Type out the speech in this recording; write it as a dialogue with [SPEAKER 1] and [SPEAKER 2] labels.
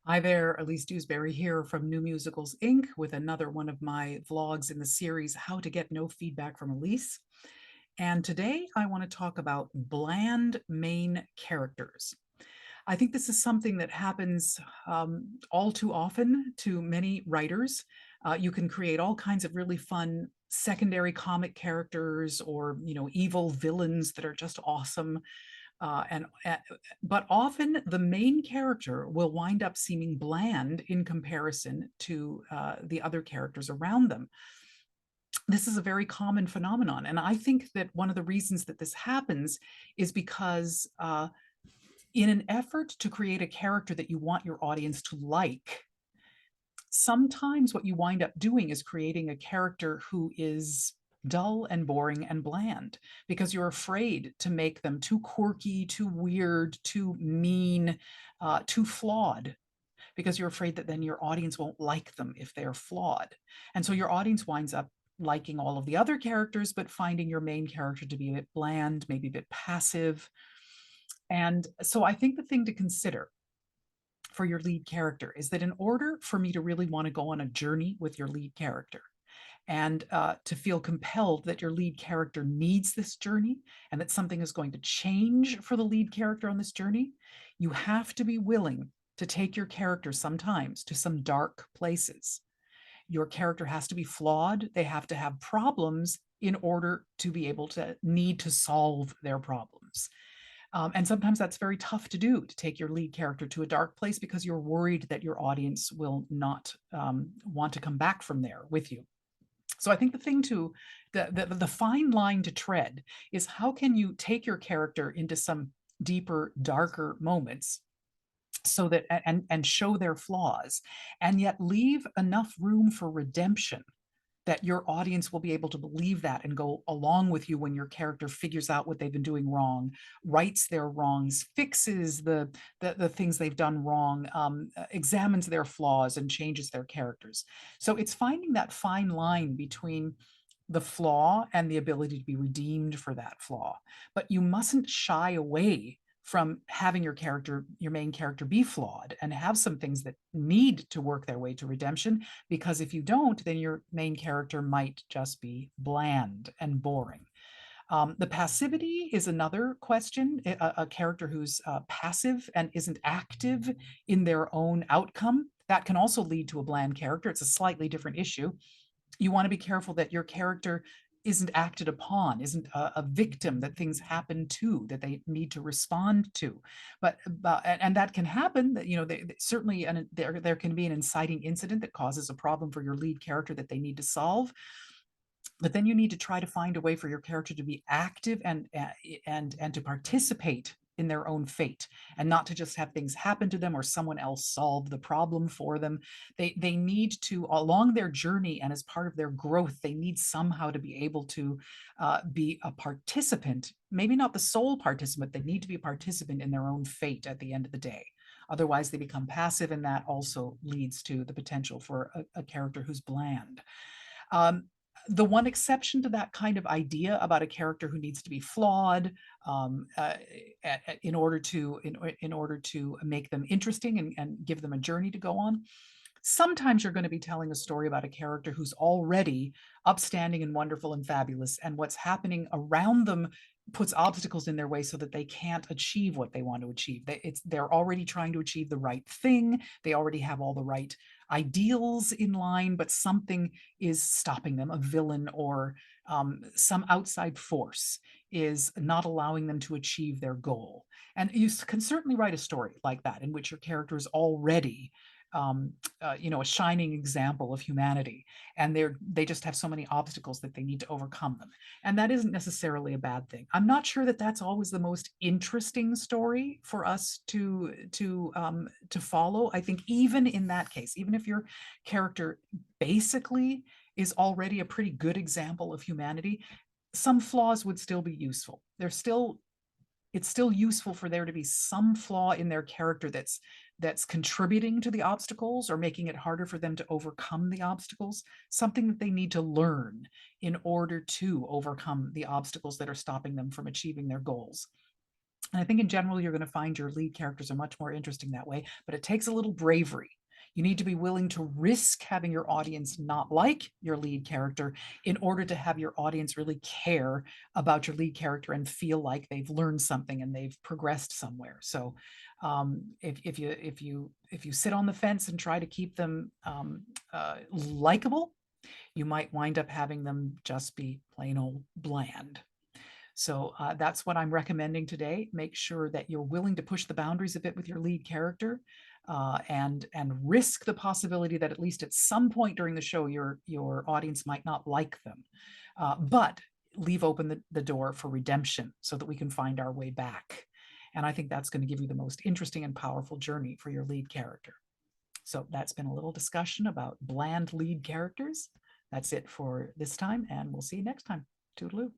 [SPEAKER 1] Hi there, Elise Dewsberry here from New Musicals Inc. with another one of my vlogs in the series, How to Get No Feedback from Elise. And today I want to talk about bland main characters. I think this is something that happens all too often to many writers. You can create all kinds of really fun secondary comic characters or, evil villains that are just awesome. But often the main character will wind up seeming bland in comparison to the other characters around them. This is a very common phenomenon, and I think that one of the reasons that this happens is because in an effort to create a character that you want your audience to like, sometimes what you wind up doing is creating a character who is dull and boring and bland because you're afraid to make them too quirky, too weird, too mean, too flawed, because you're afraid that then your audience won't like them if they're flawed. And so your audience winds up liking all of the other characters, but finding your main character to be a bit bland, maybe a bit passive. And so I think the thing to consider for your lead character is that in order for me to really want to go on a journey with your lead character, and to feel compelled that your lead character needs this journey and that something is going to change for the lead character on this journey, you have to be willing to take your character sometimes to some dark places. Your character has to be flawed. They have to have problems in order to be able to need to solve their problems. And sometimes that's very tough to do, to take your lead character to a dark place because you're worried that your audience will not want to come back from there with you. So I think the fine line to tread is how can you take your character into some deeper, darker moments so that and show their flaws and yet leave enough room for redemption that your audience will be able to believe that and go along with you when your character figures out what they've been doing wrong, rights their wrongs, fixes the things they've done wrong, examines their flaws and changes their characters. So it's finding that fine line between the flaw and the ability to be redeemed for that flaw. But you mustn't shy away from having your main character be flawed and have some things that need to work their way to redemption, because if you don't, then your main character might just be bland and boring. The passivity is another question. A character who's passive and isn't active in their own outcome, that can also lead to a bland character. It's a slightly different issue. You want to be careful that your character isn't acted upon, isn't a victim that things happen to, that they need to respond to. And that can happen. That certainly, and there can be an inciting incident that causes a problem for your lead character that they need to solve. But then you need to try to find a way for your character to be active and to participate in their own fate, and not to just have things happen to them or someone else solve the problem for them. They need to, along their journey and as part of their growth, they need somehow to be able to be a participant, maybe not the sole participant. They need to be a participant in their own fate at the end of the day. Otherwise they become passive, and that also leads to the potential for a character who's bland. um, the one exception to that kind of idea about a character who needs to be flawed, um, uh, in order to make them interesting and give them a journey to go on, sometimes you're going to be telling a story about a character who's already upstanding and wonderful and fabulous, and what's happening around them puts obstacles in their way so that they can't achieve what they want to achieve. They're already trying to achieve the right thing. They already have all the right ideals in line, but something is stopping them. A villain or some outside force is not allowing them to achieve their goal. And you can certainly write a story like that in which your character is already a shining example of humanity, and they just have so many obstacles that they need to overcome them, and that isn't necessarily a bad thing. I'm not sure that that's always the most interesting story for us to follow. I think even in that case, even if your character basically is already a pretty good example of humanity, some flaws would still be useful. It's still useful for there to be some flaw in their character that's contributing to the obstacles or making it harder for them to overcome the obstacles, something that they need to learn in order to overcome the obstacles that are stopping them from achieving their goals. And I think in general, you're going to find your lead characters are much more interesting that way, but it takes a little bravery. You need to be willing to risk having your audience not like your lead character in order to have your audience really care about your lead character and feel like they've learned something and they've progressed somewhere. So if you sit on the fence and try to keep them likable, you might wind up having them just be plain old bland. So that's what I'm recommending today. Make sure that you're willing to push the boundaries a bit with your lead character, and risk the possibility that at least at some point during the show, your audience might not like them, but leave open the door for redemption so that we can find our way back. And I think that's going to give you the most interesting and powerful journey for your lead character. So that's been a little discussion about bland lead characters. That's it for this time, and we'll see you next time. Toodaloo.